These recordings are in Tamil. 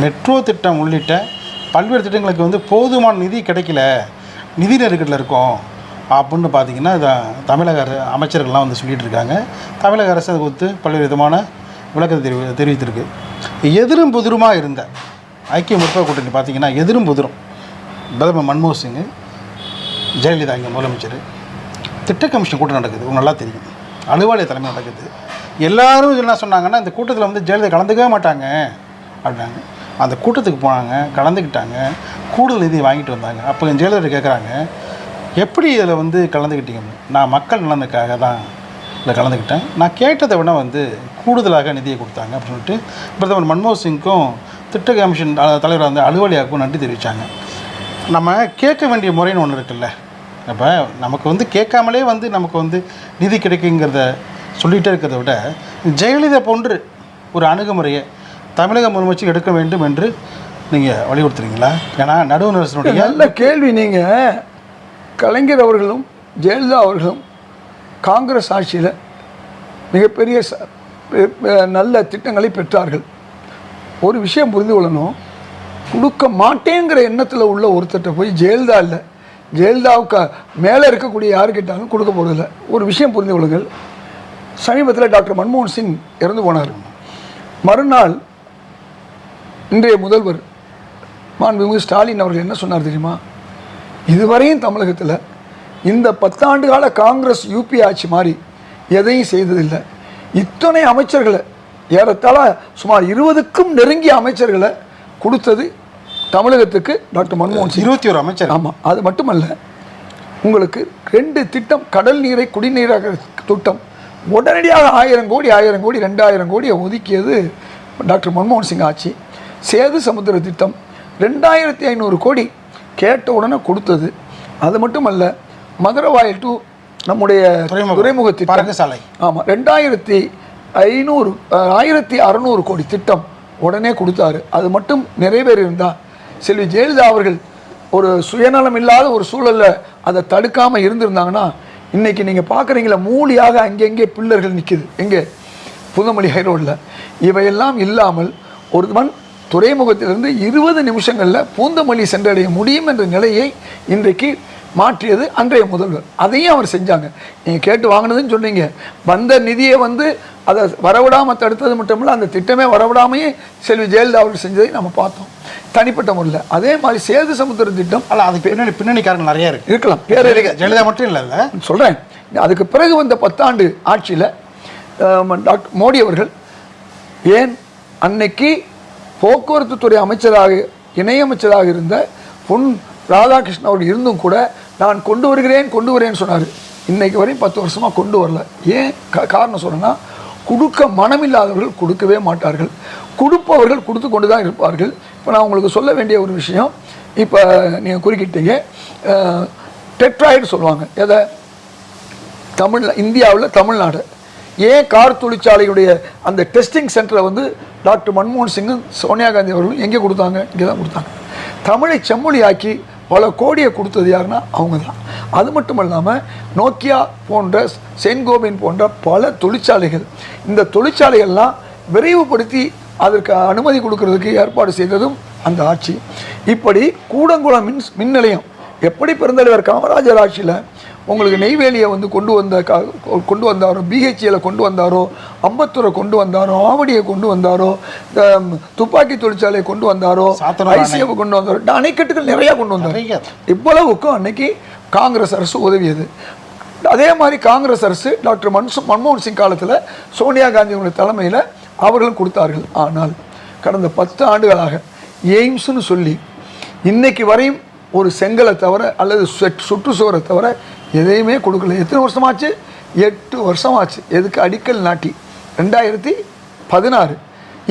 மெட்ரோ திட்டம் உள்ளிட்ட பல்வேறு திட்டங்களுக்கு வந்து போதுமான நிதி கிடைக்கல, நிதி நெருக்கடியில் இருக்கோம் அப்படின்னு பார்த்திங்கன்னா தமிழக அமைச்சர்கள்லாம் வந்து சொல்லிகிட்டு இருக்காங்க. தமிழக அரசு அதை கொடுத்து பல்வேறு விதமான விளக்கத்தை தெரிவித்திருக்கு. எதிரும் புதிருமாக இருந்த ஐக்கிய முற்போக்கு கூட்டணி பார்த்திங்கன்னா எதிரும் புதிரும் பிரதமர் மன்மோகன் சிங், ஜெயலலிதா இங்கே முதலமைச்சர், திட்ட கமிஷன் கூட்டம் நடக்குது, உங்களுக்கு நல்லா தெரியும், அலுவலக தலைமை நடக்குது. எல்லோரும் என்ன சொன்னாங்கன்னா இந்த கூட்டத்தில் வந்து ஜெயலலிதா கலந்துக்கவே மாட்டாங்க அப்படின்னாங்க. அந்த கூட்டத்துக்கு போனாங்க, கலந்துக்கிட்டாங்க, கூடுதல் நிதி வாங்கிட்டு வந்தாங்க. அப்போ ஜெயலலிதா கேட்குறாங்க, எப்படி இதில் வந்து கலந்துக்கிட்டீங்க? நான் மக்கள் நலனுக்காக தான் இதில் கலந்துக்கிட்டேன், நான் கேட்டதை விட வந்து கூடுதலாக நிதியை கொடுத்தாங்க அப்படின்னு சொல்லிட்டு பிரதமர் மன்மோகன் சிங்க்கும் திட்ட கமிஷன் தலைவர் வந்து அலுவலியாவுக்கும் நன்றி தெரிவித்தாங்க. நம்ம கேட்க வேண்டிய முறைன்னு ஒன்று இருக்குல்ல, அப்போ நமக்கு வந்து கேட்காமலே வந்து நமக்கு வந்து நிதி கிடைக்குங்கிறத சொல்லிகிட்டே இருக்கிறத விட ஜெயலலிதா போன்று ஒரு அணுகுமுறையை தமிழக முதலமைச்சர் எடுக்க வேண்டும் என்று நீங்கள் வலியுறுத்துறீங்களா? ஏன்னா நடுவர் அரசனுடைய நல்ல கேள்வி. நீங்கள் கலைஞர் அவர்களும் ஜெயலலிதா அவர்களும் காங்கிரஸ் ஆட்சியில் மிகப்பெரிய நல்ல திட்டங்களை பெற்றார்கள். ஒரு விஷயம் புரிந்து கொள்ளணும், கொடுக்க மாட்டேங்கிற எண்ணத்தில் உள்ள ஒருத்தட்ட போய் ஜெயலலிதா இல்லை, ஜெயலலிதாவுக்கு மேலே இருக்கக்கூடிய யாரு கேட்டாலும் கொடுக்க போகிறதில்ல. ஒரு விஷயம் புரிந்து கொள்ளுங்கள், சமீபத்தில் டாக்டர் மன்மோகன் சிங் இறந்து போனார். மறுநாள் இன்றைய முதல்வர் மாண்புமிகு ஸ்டாலின் அவர்கள் என்ன சொன்னார் தெரியுமா? இதுவரையும் தமிழகத்தில் இந்த 10 ஆண்டு கால காங்கிரஸ் யூபி ஆட்சி மாதிரி எதையும் செய்ததில்லை. இத்தனை அமைச்சர்களை, ஏறத்தாழ சுமார் 20க்கும் நெருங்கிய அமைச்சர்களை கொடுத்தது தமிழகத்துக்கு டாக்டர் மன்மோகன் சிங். 21 அமைச்சர். ஆமாம், அது மட்டுமல்ல, உங்களுக்கு 2 திட்டம், கடல் நீரை குடிநீராக திட்டம் உடனடியாக 1000 கோடி 2000 கோடியை ஒதுக்கியது டாக்டர் மன்மோகன் சிங் ஆட்சி. சேது சமுத்திர திட்டம் 2500 கோடி கேட்ட உடனே கொடுத்தது. அது மட்டுமல்ல, மதுரவாயல் டு நம்முடைய துறைமுக திட்டம் சாலை, ஆமாம், 1600 கோடி திட்டம் உடனே கொடுத்தாரு. அது மட்டும் நிறைவேறியிருந்தால் செல்வி ஜெயலலிதா அவர்கள் ஒரு சுயநலம் இல்லாத ஒரு சூழலில் அதை தடுக்காமல் இருந்திருந்தாங்கன்னா இன்றைக்கி நீங்கள் பார்க்குறீங்களா, மூலியாக அங்கெங்கே பில்லர்கள் நிற்கிது. எங்கே? புதுமொழி ஹைரோடில். இவையெல்லாம் இல்லாமல் ஒருவன் துறைமுகத்திலிருந்து 20 நிமிஷங்களில் பூந்தமல்லி சென்றடைய முடியும் என்ற நிலையை இன்றைக்கு மாற்றியது அன்றைய முதல்வர். அதையும் அவர் செஞ்சாங்க. நீங்கள் கேட்டு வாங்கினதுன்னு சொன்னீங்க. வந்த நிதியை வந்து அதை வரவிடாமல் தடுத்தது மட்டுமில்லை, அந்த திட்டமே வரவிடாமையே செல்வி ஜெயலலிதா அவர்கள் செஞ்சதை நம்ம பார்த்தோம் தனிப்பட்ட முறையில். அதே மாதிரி சேது சமுத்திர திட்டம், அல்ல அது பின்னணிக்காரங்க நிறைய இருக்கலாம், பேரறிஞர் ஜெயலலிதா மட்டும் இல்லை சொல்கிறேன். அதுக்கு பிறகு வந்த 10 ஆண்டு ஆட்சியில் டாக்டர் மோடி அவர்கள் ஏன் அன்னைக்கு போக்குவரத்து துறை அமைச்சராக இணையமைச்சராக இருந்த பொன் ராதாகிருஷ்ணன் அவர்கள் இருந்தும் கூட நான் கொண்டு வருகிறேன்னு சொன்னார். இன்றைக்கு வரையும் 10 வருஷமாக கொண்டு வரல. ஏன் காரணம் சொன்னேன்னா, கொடுக்க மனமில்லாதவர்கள் கொடுக்கவே மாட்டார்கள், கொடுப்பவர்கள் கொடுத்து கொண்டு தான் இருப்பார்கள். இப்போ நான் உங்களுக்கு சொல்ல வேண்டிய ஒரு விஷயம், இப்போ நீங்கள் குறுக்கிட்டீங்க, டெட்ராய்டு சொல்லுவாங்க. எதை? இந்தியாவில் தமிழ்நாடு ஏன் கார் தொழிற்சாலையுடைய அந்த டெஸ்டிங் சென்டரை வந்து டாக்டர் மன்மோகன் சிங்கும் சோனியா காந்தி அவர்களும் எங்கே கொடுத்தாங்க? இங்கே தான் கொடுத்தாங்க. தமிழை செம்மொழியாக்கி பல கோடியை கொடுத்தது யாருன்னா அவங்க தான். அது மட்டும் இல்லாமல் நோக்கியா போன்ற, சென்கோபின் போன்ற பல தொழிற்சாலைகள், இந்த தொழிற்சாலைகள்லாம் விரைவுபடுத்தி அதற்கு அனுமதி கொடுக்கறதுக்கு ஏற்பாடு செய்ததும் அந்த ஆட்சி. இப்படி கூடங்குளம் மின் நிலையம் எப்படி பெருந்தலைவர் காமராஜர் ஆட்சியில் உங்களுக்கு நெய்வேலியை வந்து கொண்டு வந்தாரோ, பிஹெச்ஏல கொண்டு வந்தாரோ, அம்பத்தூரை கொண்டு வந்தாரோ, ஆவடியை கொண்டு வந்தாரோ, துப்பாக்கி தொழிற்சாலையை கொண்டு வந்தாரோ, ஐசிஎஃப் கொண்டு வந்தாரோ, அணைக்கட்டுகள் நிறையா கொண்டு வந்தாரோ. இவ்வளவுக்கும் அன்னைக்கு காங்கிரஸ் அரசு உதவியது. அதே மாதிரி காங்கிரஸ் அரசு டாக்டர் மன்மோகன் சிங் காலத்தில் சோனியா காந்தியோட தலைமையில் அவர்களும் கொடுத்தார்கள். ஆனால் கடந்த 10 ஆண்டுகளாக எய்ம்ஸ்னு சொல்லி இன்னைக்கு வரையும் ஒரு செங்கலை தவிர அல்லது சுற்றுச்சுவரை தவிர எதையுமே கொடுக்கல. எத்தனை வருஷமாச்சு? 8 வருஷமாச்சு. எதுக்கு? அடிக்கல் நாட்டி 2016.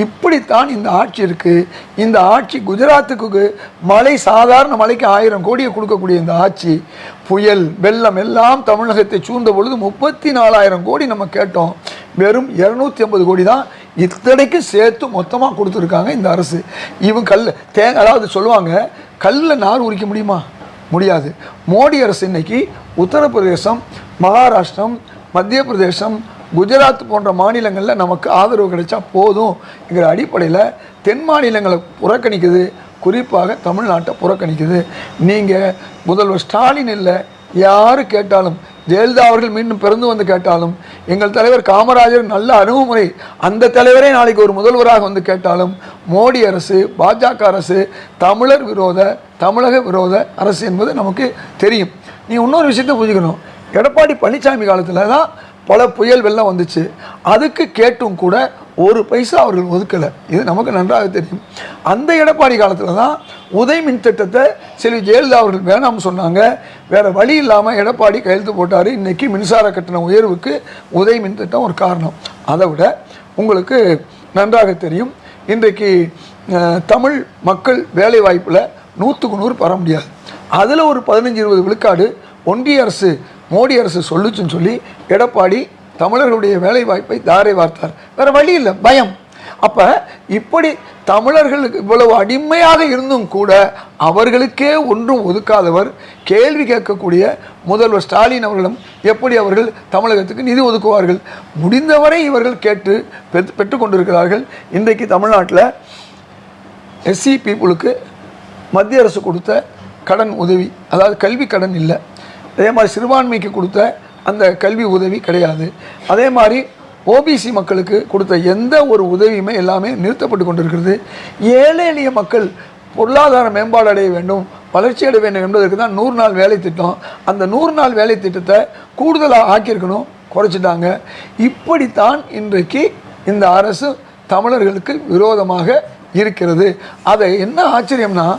இப்படித்தான் இந்த ஆட்சி இருக்குது. இந்த ஆட்சி குஜராத்துக்கு மழை, சாதாரண மழைக்கு 1000 கோடியை கொடுக்கக்கூடிய இந்த ஆட்சி, புயல் வெள்ளம் எல்லாம் தமிழகத்தை சூழ்ந்த பொழுது 34,000 கோடி நம்ம கேட்டோம். வெறும் 250 கோடி தான் இத்தனைக்கும் சேர்த்து மொத்தமாக கொடுத்துருக்காங்க இந்த அரசு. இவங்க அதாவது சொல்லுவாங்க, கல்லில் நார் உரிக்க முடியுமா? முடியாது. மோடி அரசு இன்னைக்கு உத்தரப்பிரதேசம், மகாராஷ்டிரம், மத்திய பிரதேசம், குஜராத் போன்ற மாநிலங்களில் நமக்கு ஆதரவு கிடைச்சா போதும்ங்கிற அடிப்படையில் தென் மாநிலங்களை புறக்கணிக்குது, குறிப்பாக தமிழ்நாட்டை புறக்கணிக்குது. நீங்கள் முதல்வர் ஸ்டாலின் இல்லை, யார் கேட்டாலும், ஜெயலலிதா அவர்கள் மீண்டும் பிறந்து வந்து கேட்டாலும், எங்கள் தலைவர் காமராஜர் நல்ல அணுகுமுறை, அந்த தலைவரே நாளைக்கு ஒரு முதல்வராக வந்து கேட்டாலும், மோடி அரசு, பாஜக அரசு தமிழர் விரோத, தமிழக விரோத அரசு என்பது நமக்கு தெரியும். நீ இன்னொரு விஷயத்தை புரிஞ்சுக்கணும், எடப்பாடி பழனிசாமி காலத்தில் தான் பல புயல் வெள்ளம் வந்துச்சு, அதுக்கு கேட்டும் கூட ஒரு பைசா அவர்கள் ஒதுக்கலை, இது நமக்கு நன்றாக தெரியும். அந்த எடப்பாடி காலத்தில் தான் உதய் மின் திட்டத்தை செல்வி ஜெயலலிதா அவர்கள் வேணாம்னு சொன்னாங்க, வேறு வழி இல்லாமல் எடப்பாடி கையெழுத்து போட்டார். இன்றைக்கி மின்சார கட்டண உயர்வுக்கு உதய் மின் திட்டம் ஒரு காரணம். அதை விட உங்களுக்கு நன்றாக தெரியும், இன்றைக்கு தமிழ் மக்கள் வேலை வாய்ப்பில் 100க்கு 100 பெற முடியாது. அதில் ஒரு 15-20 விழுக்காடு ஒன்றிய அரசு, மோடி அரசு சொல்லுச்சுன்னு சொல்லி எடப்பாடி தமிழர்களுடைய வேலை வாய்ப்பை தாரை வார்த்தார். வேறு வழி இல்லை, பயம். அப்போ இப்படி தமிழர்களுக்கு இவ்வளவு அடிமையாக இருந்தும் கூட அவர்களுக்கே ஒன்றும் ஒதுக்காதவர், கேள்வி கேட்கக்கூடிய முதல்வர் ஸ்டாலின் அவர்களும் எப்படி அவர்கள் தமிழகத்துக்கு நிதி ஒதுக்குவார்கள்? முடிந்தவரை இவர்கள் கேட்டு பெற்றுக்கொண்டிருக்கிறார்கள். இன்றைக்கு தமிழ்நாட்டில் எஸ்சி பீப்புளுக்கு மத்திய அரசு கொடுத்த கடன் உதவி, அதாவது கல்வி கடன் இல்லை, அதே மாதிரி சிறுபான்மைக்கு கொடுத்த அந்த கல்வி உதவி கிடையாது, அதே மாதிரி ஓபிசி மக்களுக்கு கொடுத்த எந்த ஒரு உதவியுமே எல்லாமே நிறுத்தப்பட்டு கொண்டிருக்கிறது. ஏழை எளிய மக்கள் பொருளாதார மேம்பாடு அடைய வேண்டும், வளர்ச்சி அடைய வேண்டும் என்பதற்கு தான் 100 நாள் வேலை திட்டம். அந்த 100 நாள் வேலை திட்டத்தை கூடுதலாக ஆக்கியிருக்கணும், குறைச்சிட்டாங்க. இப்படித்தான் இன்றைக்கு இந்த அரசு தமிழர்களுக்கு விரோதமாக இருக்கிறது. அதை என்ன ஆச்சரியம்னா,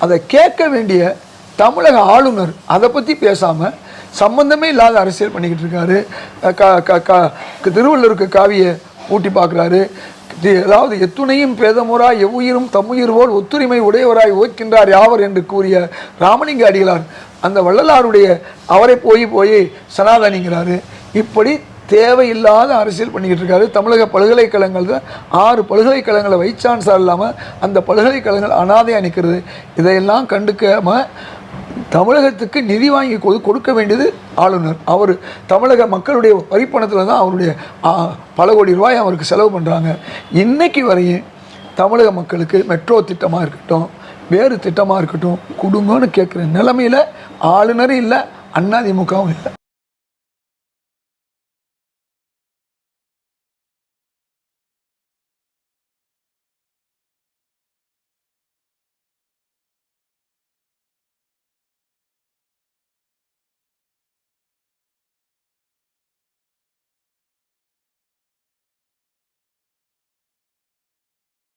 அதை கேட்க வேண்டிய தமிழக ஆளுநர் அதை பற்றி பேசாமல் சம்பந்தமே இல்லாத அரசியல் பண்ணிக்கிட்டு இருக்காரு. திருவள்ளுவருக்கு காவியை ஊட்டி பார்க்குறாரு. அதாவது எத்துணையும் பேதமுறாய் எவ்வுயிரும் தம்முயிர் போல் ஒத்துரிமை உடையவராய் ஓய்க்கின்றார் யாவர் என்று கூறிய ராமலிங்க அடிகளார் அந்த வள்ளலாருடைய அவரை போய் சனாதனிங்கிறாரு. இப்படி தேவையில்லாத அரசியல் பண்ணிக்கிட்டு இருக்காரு. தமிழக பல்கலைக்கழகங்கள் 6 பல்கலைக்கழகங்களை வைஸ் சான்சலர் இல்லாமல் அந்த பல்கலைக்கழகங்கள் அனாதையாக நிற்கிறது. இதையெல்லாம் கண்டுக்காமல் தமிழகத்துக்கு நிதி வாங்கி கொடுக்க வேண்டியது ஆளுநர். அவர் தமிழக மக்களுடைய வரிப்பணத்தில் தான் அவருடைய பல கோடி ரூபாய் அவருக்கு செலவு பண்ணுறாங்க. இன்றைக்கு வரையும் தமிழக மக்களுக்கு மெட்ரோ திட்டமாக இருக்கட்டும், வேறு திட்டமாக இருக்கட்டும் கொடுங்கன்னு கேட்குற நிலைமையில் ஆளுநரும் இல்லை, அதிமுகவும் இல்லை.